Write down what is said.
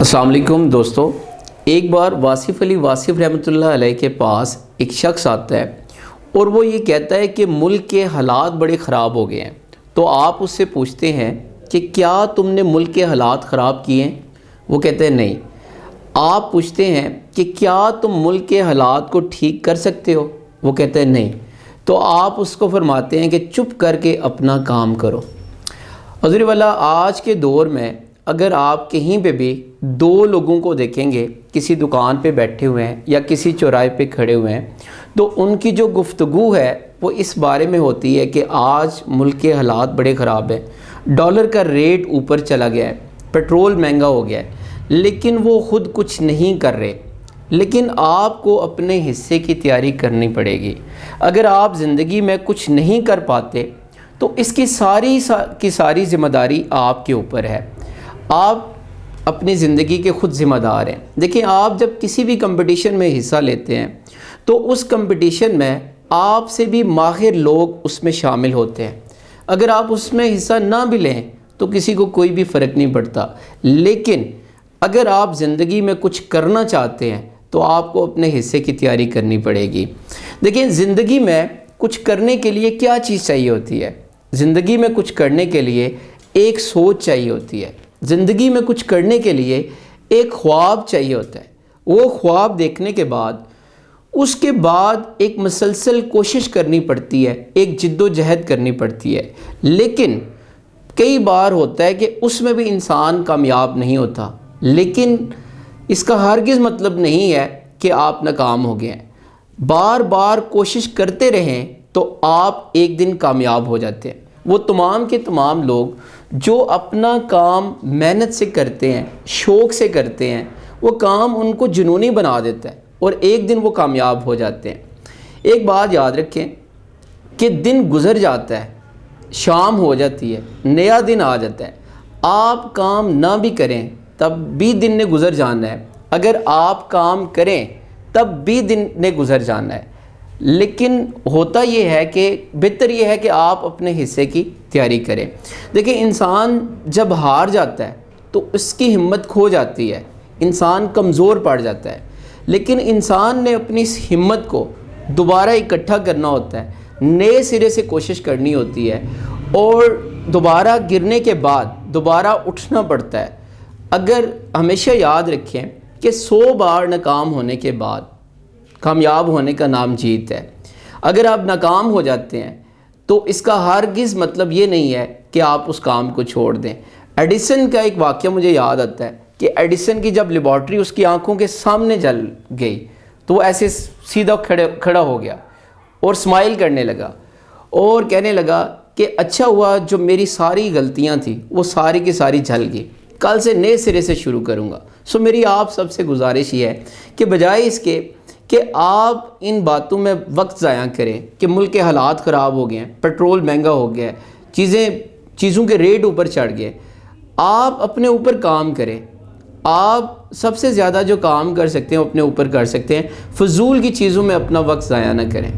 अस्सलाम वालेकुम दोस्तों। एक बार वासिफ़ अली वासिफ़ रहमतुल्लाह अलैह के पास एक शख्स आता है और वो ये कहता है कि मुल्क के हालात बड़े ख़राब हो गए हैं। तो आप उससे पूछते हैं कि क्या तुमने मुल्क के हालात ख़राब किए हैं? वो कहते हैं नहीं। आप पूछते हैं कि क्या तुम मुल्क के हालात को ठीक कर सकते हो? वो कहते हैं नहीं। तो आप उसको फरमाते हैं कि चुप करके अपना काम करो। हज़ूर वाला, आज के दौर में अगर आप कहीं पे भी दो लोगों को देखेंगे, किसी दुकान पे बैठे हुए हैं या किसी चौराहे पे खड़े हुए हैं, तो उनकी जो गुफ्तगू है वो इस बारे में होती है कि आज मुल्क के हालात बड़े ख़राब हैं, डॉलर का रेट ऊपर चला गया है, पेट्रोल महंगा हो गया है, लेकिन वो ख़ुद कुछ नहीं कर रहे। लेकिन आपको अपने हिस्से की तैयारी करनी पड़ेगी। अगर आप ज़िंदगी में कुछ नहीं कर पाते तो इसकी सारी ज़िम्मेदारी आपके ऊपर है। आप अपनी ज़िंदगी के ख़ुद ज़िम्मेदार हैं। देखिए, आप जब किसी भी कंपटीशन में हिस्सा लेते हैं तो उस कंपटीशन में आपसे भी माहिर लोग उसमें शामिल होते हैं। अगर आप उसमें हिस्सा ना भी लें तो किसी को कोई भी फ़र्क नहीं पड़ता, लेकिन अगर आप ज़िंदगी में कुछ करना चाहते हैं तो आपको अपने हिस्से की तैयारी करनी पड़ेगी। देखिए, ज़िंदगी में कुछ करने के लिए क्या चीज़ चाहिए होती है? ज़िंदगी में कुछ करने के लिए एक सोच चाहिए होती है। ज़िंदगी में कुछ करने के लिए एक ख्वाब चाहिए होता है। वो ख्वाब देखने के बाद उसके बाद एक मुसलसल कोशिश करनी पड़ती है, एक जिद्दोजहद करनी पड़ती है। लेकिन कई बार होता है कि उसमें भी इंसान कामयाब नहीं होता, लेकिन इसका हरगिज़ मतलब नहीं है कि आप नाकाम हो गए हैं। बार बार कोशिश करते रहें तो आप एक दिन कामयाब हो जाते हैं। वो तमाम के तमाम लोग जो अपना काम मेहनत से करते हैं, शौक़ से करते हैं, वो काम उनको जुनूनी बना देता है और एक दिन वो कामयाब हो जाते हैं। एक बात याद रखें कि दिन गुज़र जाता है, शाम हो जाती है, नया दिन आ जाता है। आप काम ना भी करें तब भी दिन ने गुज़र जाना है, अगर आप काम करें तब भी दिन ने गुज़र जाना है। लेकिन होता ये है कि बेहतर ये है कि आप अपने हिस्से की तैयारी करें। देखिए, इंसान जब हार जाता है तो उसकी हिम्मत खो जाती है, इंसान कमज़ोर पड़ जाता है। लेकिन इंसान ने अपनी इस हिम्मत को दोबारा इकट्ठा करना होता है, नए सिरे से कोशिश करनी होती है और दोबारा गिरने के बाद दोबारा उठना पड़ता है। अगर हमेशा याद रखें कि 100 बार नाकाम होने के बाद कामयाब होने का नाम जीत है। अगर आप नाकाम हो जाते हैं तो इसका हरगिज़ मतलब ये नहीं है कि आप उस काम को छोड़ दें। एडिसन का एक वाक़या मुझे याद आता है कि एडिसन की जब लेबॉर्ट्री उसकी आंखों के सामने जल गई तो वो ऐसे सीधा खड़ा हो गया और स्माइल करने लगा और कहने लगा कि अच्छा हुआ जो मेरी सारी गलतियाँ थी वो सारी की सारी जल गई, कल से नए सिरे से शुरू करूँगा। सो मेरी आप सबसे गुजारिश ये है कि बजाय इसके कि आप इन बातों में वक्त ज़ाया करें कि मुल्क के हालात ख़राब हो गए हैं, पेट्रोल महंगा हो गया है, चीज़ों के रेट ऊपर चढ़ गए, आप अपने ऊपर काम करें। आप सबसे ज़्यादा जो काम कर सकते हैं अपने ऊपर कर सकते हैं। फ़जूल की चीज़ों में अपना वक्त ज़ाया ना करें।